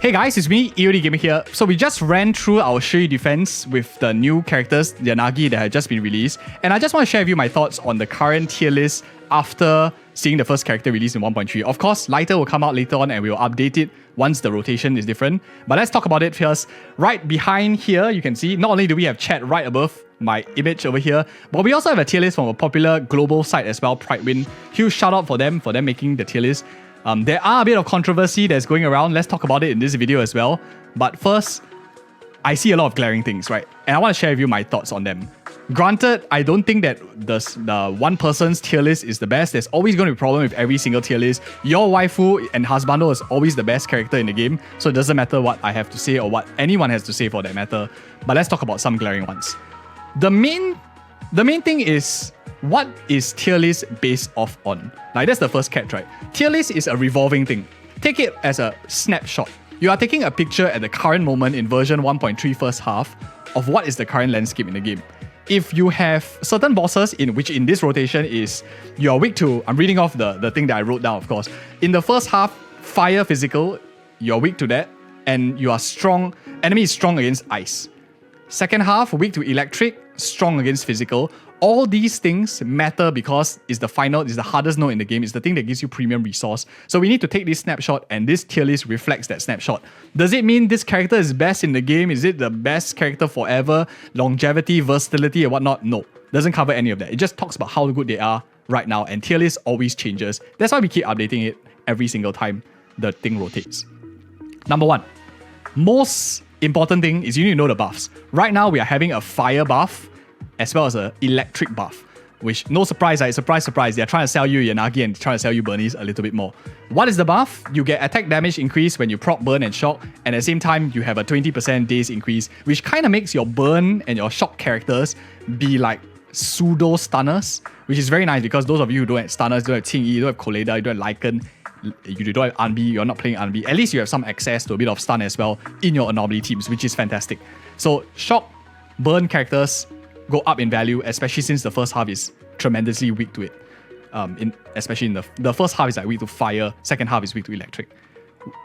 Hey guys, it's me, EODGamer here. So we just ran through our Shui defense with the new characters, the Yanagi that had just been released. And I just want to share with you my thoughts on the current tier list after seeing the first character released in 1.3. Of course, Lighter will come out later on and we will update it once the rotation is different. But let's talk about it first. Right behind here, you can see, not only do we have chat right above my image over here, but we also have a tier list from a popular global site as well, Pridewind. Huge shout out for them making the tier list. There are a bit of controversy that's going around. Let's talk about it in this video as well. But first, I see a lot of glaring things, right? And I want to share with you my thoughts on them. Granted, I don't think that the one person's tier list is the best. There's always going to be a problem with every single tier list. Your waifu and husbando is always the best character in the game, so it doesn't matter what I have to say or what anyone has to say for that matter. But let's talk about some glaring ones. The main thing is, what is tier list based off on? Like, that's the first catch, right? Tier list is a revolving thing. Take it as a snapshot. You are taking a picture at the current moment in version 1.3 first half of what is the current landscape in the game. If you have certain bosses which in this rotation is, you are weak to, I'm reading off the thing that I wrote down, of course. In the first half, fire physical, you're weak to that, and you are strong, enemy is strong against ice. Second half, weak to electric, strong against physical. All these things matter because it's the hardest node in the game. It's the thing that gives you premium resource. So we need to take this snapshot, and this tier list reflects that snapshot. Does it mean this character is best in the game? Is it the best character forever? Longevity, versatility, and whatnot? No. Doesn't cover any of that. It just talks about how good they are right now, and tier list always changes. That's why we keep updating it every single time the thing rotates. Number one, most important thing is you need to know the buffs. Right now, we are having a fire buff as well as an electric buff, which, no surprise, right? Surprise, they're trying to sell you Yanagi and trying to sell you Burnies a little bit more. What is the buff? You get attack damage increase when you proc, burn, and shock, and at the same time, you have a 20% days increase, which kind of makes your burn and your shock characters be like pseudo stunners, which is very nice because those of you who don't have stunners, don't have Qingyi, you don't have Koleda, you don't have Lycan, you don't have Anbi, you're not playing Anbi, at least you have some access to a bit of stun as well in your anomaly teams, which is fantastic. So shock, burn characters go up in value, especially since the first half is tremendously weak to it. Especially in the first half is like weak to fire, second half is weak to electric.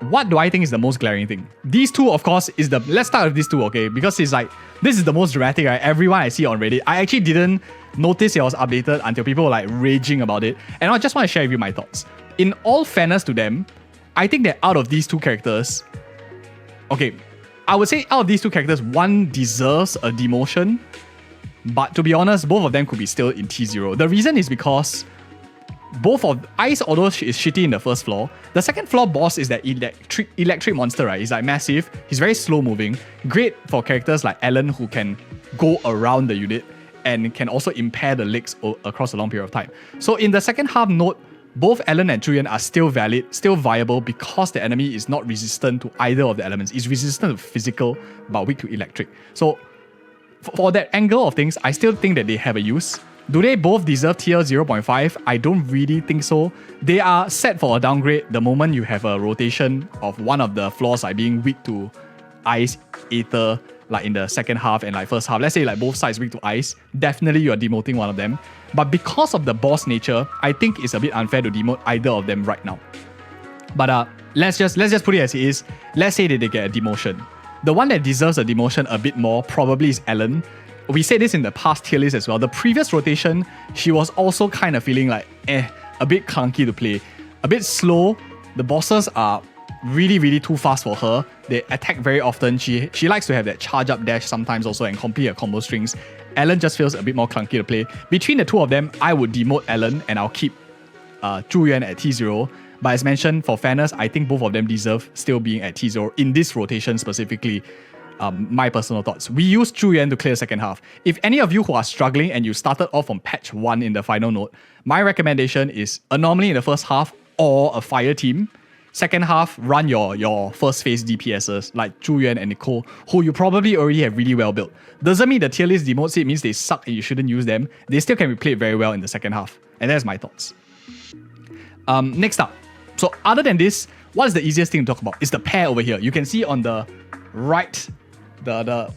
What do I think is the most glaring thing? These two, of course, let's start with these two, okay? Because it's like, this is the most dramatic, right? Everyone I see on Reddit, I actually didn't notice it was updated until people were like raging about it. And I just want to share with you my thoughts. In all fairness to them, I think that out of these two characters, okay, I would say out of these two characters, one deserves a demotion. But to be honest, both of them could be still in T0. The reason is because both of Ice, although is shitty in the first floor, the second floor boss is that electric monster, right? He's like massive, he's very slow moving, great for characters like Alan who can go around the unit and can also impair the legs across a long period of time. So in the second half node, both Alan and Zhuyan are still valid, still viable because the enemy is not resistant to either of the elements. It's resistant to physical but weak to electric. So for that angle of things, I still think that they have a use. Do they both deserve tier 0.5? I don't really think so. They are set for a downgrade the moment you have a rotation of one of the floors like being weak to ice, aether, like in the second half and like first half. Let's say like both sides weak to ice. Definitely you are demoting one of them. But because of the boss nature, I think it's a bit unfair to demote either of them right now. But let's just put it as it is. Let's say that they get a demotion. The one that deserves a demotion a bit more probably is Ellen. We said this in the past tier list as well. The previous rotation, she was also kind of feeling like, a bit clunky to play. A bit slow. The bosses are really too fast for her. They attack very often. She likes to have that charge up dash sometimes also and complete her combo strings. Ellen just feels a bit more clunky to play. Between the two of them, I would demote Ellen and I'll keep Zhuyan at T0. But as mentioned, for fairness, I think both of them deserve still being at T0 in this rotation specifically. My personal thoughts. We use Zhuyan to clear second half. If any of you who are struggling and you started off from patch 1 in the final node, my recommendation is anomaly in the first half or a fire team. Second half, run your first phase DPSs like Zhuyan and Nicole, who you probably already have really well built. Doesn't mean the tier list demotes it means they suck and you shouldn't use them. They still can be played very well in the second half. And that's my thoughts. Next up. So other than this, what is the easiest thing to talk about? It's the pair over here. You can see on the right,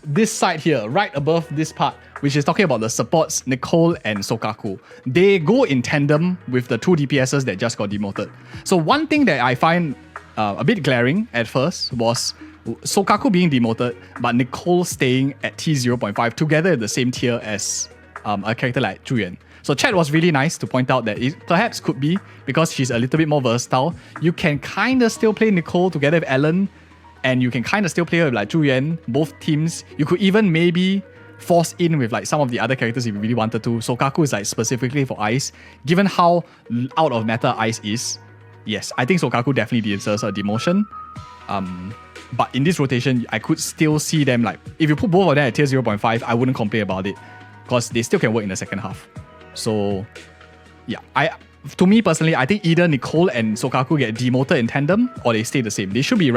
this side here, right above this part, which is talking about the supports, Nicole and Sokaku. They go in tandem with the two DPSs that just got demoted. So one thing that I find a bit glaring at first was Sokaku being demoted, but Nicole staying at T0.5 together in the same tier as a character like Zhu Yuan. So chat was really nice to point out that it perhaps could be because she's a little bit more versatile. You can kind of still play Nicole together with Ellen, and you can kind of still play her with like Zhu Yuan, both teams. You could even maybe force in with like some of the other characters if you really wanted to. Sokaku is like specifically for Ice. Given how out of meta Ice is, yes, I think Sokaku definitely deserves a demotion. But in this rotation, I could still see them like, if you put both of them at tier 0.5, I wouldn't complain about it because they still can work in the second half. So yeah, to me personally, I think either Nicole and Sokaku get demoted in tandem or they stay the same. They should be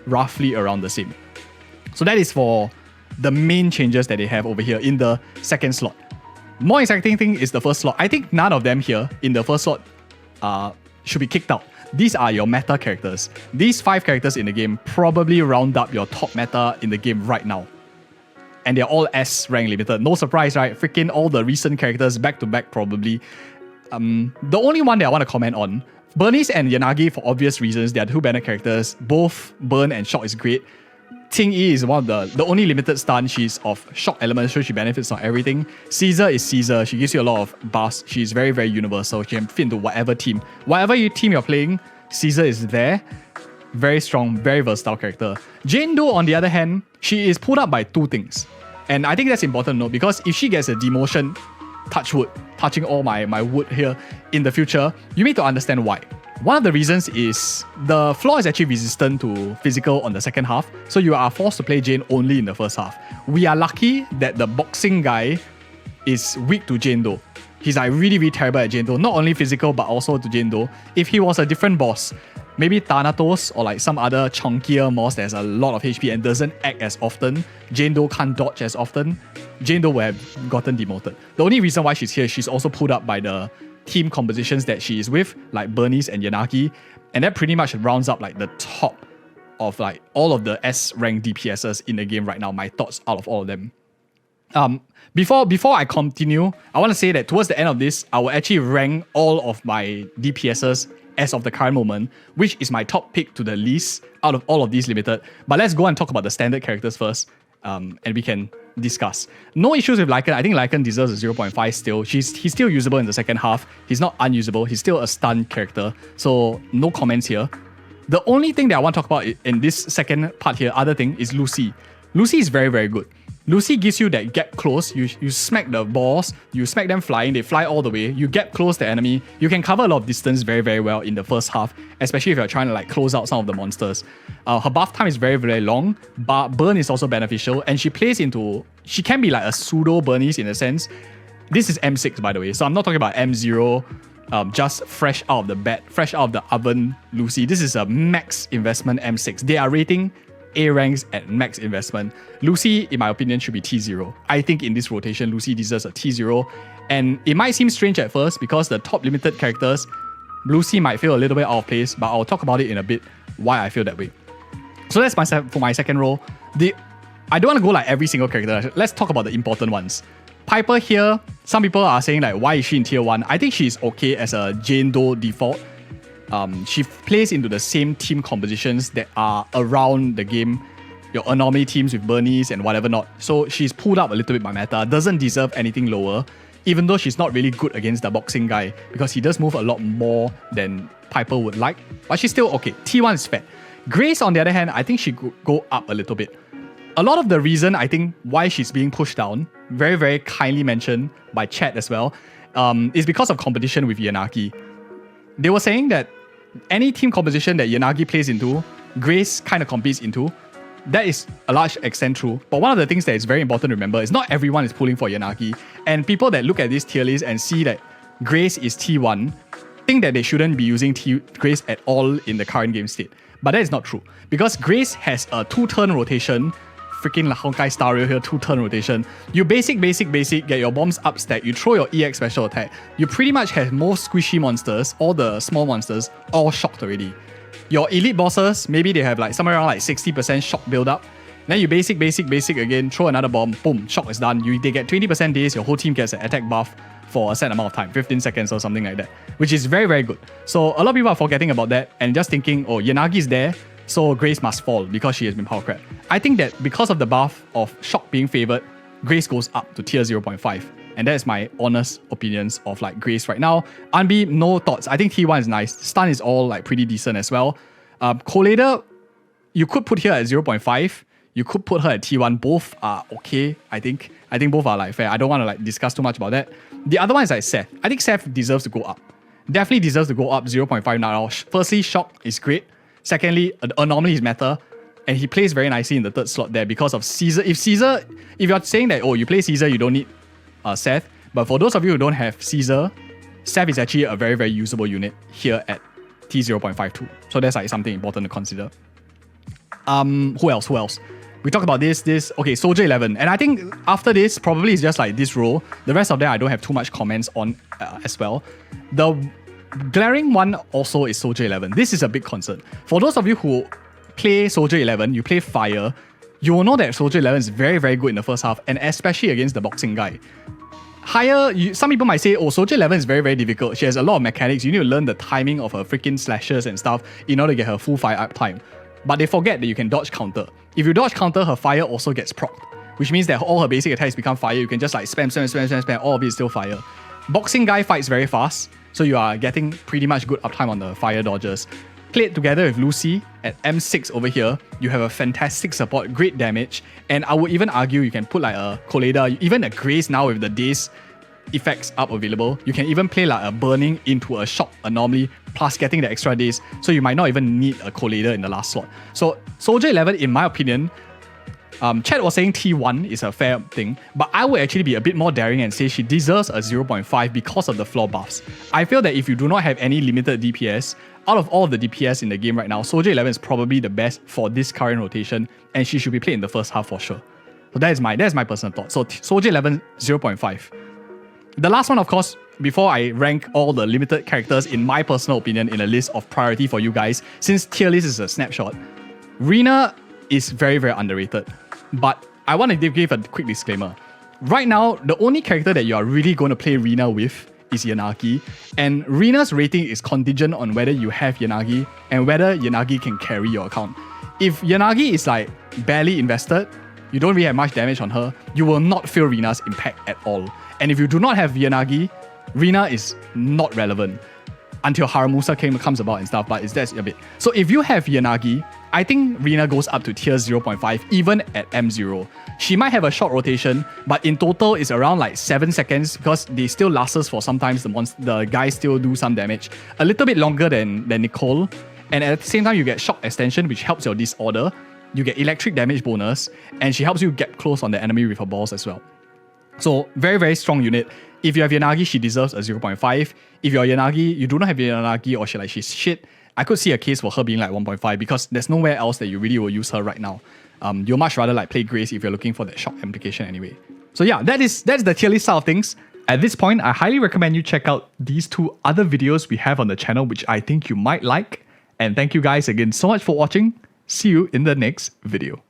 roughly around the same. So that is for the main changes that they have over here in the second slot. More exciting thing is the first slot. I think none of them here in the first slot should be kicked out. These are your meta characters. These 5 characters in the game probably round up your top meta in the game right now. And they're all S rank limited. No surprise, right? Freaking all the recent characters back to back probably. The only one that I want to comment on, Bernice and Yanagi, for obvious reasons, they are 2 banner characters. Both burn and shock is great. Ting Yi is one of the only limited stun. She's of shock elements, so she benefits on everything. Caesar is Caesar. She gives you a lot of buffs. She's very, very universal. She can fit into whatever team. Whatever team you're playing, Caesar is there. Very strong, very versatile character. Jane Doe, on the other hand, she is pulled up by 2 things. And I think that's important to note because if she gets a demotion, touch wood, touching all my wood here in the future, you need to understand why. One of the reasons is the floor is actually resistant to physical on the second half, so you are forced to play Jane only in the first half. We are lucky that the boxing guy is weak to Jane Doe. He's like really, really terrible at Jane Doe, not only physical but also to Jane Doe. If he was a different boss, maybe Thanatos or like some other chunkier boss that has a lot of HP and doesn't act as often, Jane Doe can't dodge as often, Jane Doe would have gotten demoted. The only reason why she's here, she's also pulled up by the team compositions that she is with, like Bernice and Yanagi, and that pretty much rounds up like the top of like all of the S rank DPSs in the game right now. My thoughts out of all of them. Before I continue, I want to say that towards the end of this, I will actually rank all of my DPSs as of the current moment, which is my top pick to the least out of all of these limited. But let's go and talk about the standard characters first, and we can discuss. No issues with Lycan. I think Lycan deserves a 0.5 still. He's still usable in the second half. He's not unusable. He's still a stun character. So no comments here. The only thing that I want to talk about in this second part here, other thing, is Lucy. Lucy is very, very good. Lucy gives you that get close. You smack the balls, you smack them flying, they fly all the way. You get close to the enemy. You can cover a lot of distance very, very well in the first half, especially if you're trying to like close out some of the monsters. Her buff time is very, very long, but burn is also beneficial, and she can be like a pseudo Bernice in a sense. This is M6 by the way, so I'm not talking about M0, just fresh out of the oven Lucy. This is a max investment M6. They are rating A ranks at max investment. Lucy, in my opinion, should be T0. I think in this rotation, Lucy deserves a T0. And it might seem strange at first because the top limited characters, Lucy might feel a little bit out of place, but I'll talk about it in a bit why I feel that way. So that's for my second row. I don't want to go like every single character. Let's talk about the important ones. Piper here, some people are saying like, why is she in tier 1? I think she's okay as a Jane Doe default. She plays into the same team compositions that are around the game, your anomaly teams with Bernice and whatever not. So she's pulled up a little bit by meta, doesn't deserve anything lower, even though she's not really good against the boxing guy because he does move a lot more than Piper would like, but she's still okay. T1 is fair. Grace, on the other hand, I think she could go up a little bit. A lot of the reason I think why she's being pushed down, very, very kindly mentioned by chat as well, is because of competition with Yanagi. They were saying that any team composition that Yanagi plays into, Grace kind of competes into. That is a large extent true. But one of the things that is very important to remember is not everyone is pulling for Yanagi. And people that look at this tier list and see that Grace is T1 think that they shouldn't be using Grace at all in the current game state. But that is not true. Because Grace has a 2-turn rotation. Freaking Honkai Star Rail here, 2-turn rotation. You basic, get your bombs up stack, you throw your EX special attack. You pretty much have most squishy monsters, all the small monsters, all shocked already. Your elite bosses, maybe they have like somewhere around like 60% shock build up. Then you basic again, throw another bomb, boom, shock is done. They get 20% days, your whole team gets an attack buff. for a set amount of time, 15 seconds or something like that, which is very, very good. So a lot of people are forgetting about that and just thinking, oh, Yanagi is there, so Grace must fall because she has been power crept. I think that because of the buff of Shock being favored, Grace goes up to tier 0.5. And that is my honest opinions of like Grace right now. Unbe, no thoughts. I think T1 is nice. Stun is all like pretty decent as well. Collider, you could put here at 0.5. You could put her at T1. Both are okay, I think. I think both are like fair. I don't want to like discuss too much about that. The other one is like Seth. I think Seth deserves to go up. Definitely deserves to go up 0.5 now. Firstly, Shock is great. Secondly, Anomaly is meta. And he plays very nicely in the third slot there because of Caesar. If you're saying that, oh, you play Caesar, you don't need Seth. But for those of you who don't have Caesar, Seth is actually a very, very usable unit here at T0.52. So that's like something important to consider. Who else? We talked about this. Okay, Soldier 11. And I think after this, probably it's just like this row. The rest of them, I don't have too much comments on as well. The glaring one also is Soldier 11. This is a big concern. For those of you who play Soldier 11, you play Fire, you will know that Soldier 11 is very, very good in the first half, and especially against the boxing guy. Some people might say, oh, Soldier 11 is very, very difficult. She has a lot of mechanics. You need to learn the timing of her freaking slashes and stuff in order to get her full fire up time. But they forget that you can dodge counter. If you dodge counter, her fire also gets procced, which means that all her basic attacks become fire. You can just like spam, all of it is still fire. Boxing guy fights very fast, so you are getting pretty much good uptime on the fire dodges. Played together with Lucy at M6 over here, you have a fantastic support, great damage, and I would even argue you can put like a Collider, even a Grace now with the Daze effects up available. You can even play like a Burning into a Shock Anomaly, plus getting the extra Daze, so you might not even need a Collider in the last slot. So Soldier 11, in my opinion, Chad was saying T1 is a fair thing, but I would actually be a bit more daring and say she deserves a 0.5 because of the floor buffs. I feel that if you do not have any limited DPS, out of all of the DPS in the game right now, Soldier 11 is probably the best for this current rotation, and she should be played in the first half for sure. So that is my personal thought. So Soldier 11, 0.5. The last one, of course, before I rank all the limited characters in my personal opinion in a list of priority for you guys, since tier list is a snapshot, Rina is very, very underrated. But I want to give a quick disclaimer. Right now, the only character that you are really going to play Rina with is Yanagi, and Rina's rating is contingent on whether you have Yanagi and whether Yanagi can carry your account. If Yanagi is like barely invested, you don't really have much damage on her, you will not feel Rina's impact at all. And if you do not have Yanagi, Rina is not relevant until Haramusa comes about and stuff, but that's a bit. So if you have Yanagi, I think Rina goes up to tier 0.5 even at M0. She might have a short rotation, but in total it's around like 7 seconds because they still last us for sometimes the guys still do some damage. A little bit longer than Nicole, and at the same time you get shock extension, which helps your disorder. You get electric damage bonus, and she helps you get close on the enemy with her balls as well. So very, very strong unit. If you have Yanagi, she deserves a 0.5. If you're Yanagi, you do not have Yanagi or she's shit, I could see a case for her being like 1.5 because there's nowhere else that you really will use her right now. You'll much rather like play Grace if you're looking for that shock implication anyway. So yeah, that's the tier list side of things. At this point, I highly recommend you check out these two other videos we have on the channel, which I think you might like. And thank you guys again so much for watching. See you in the next video.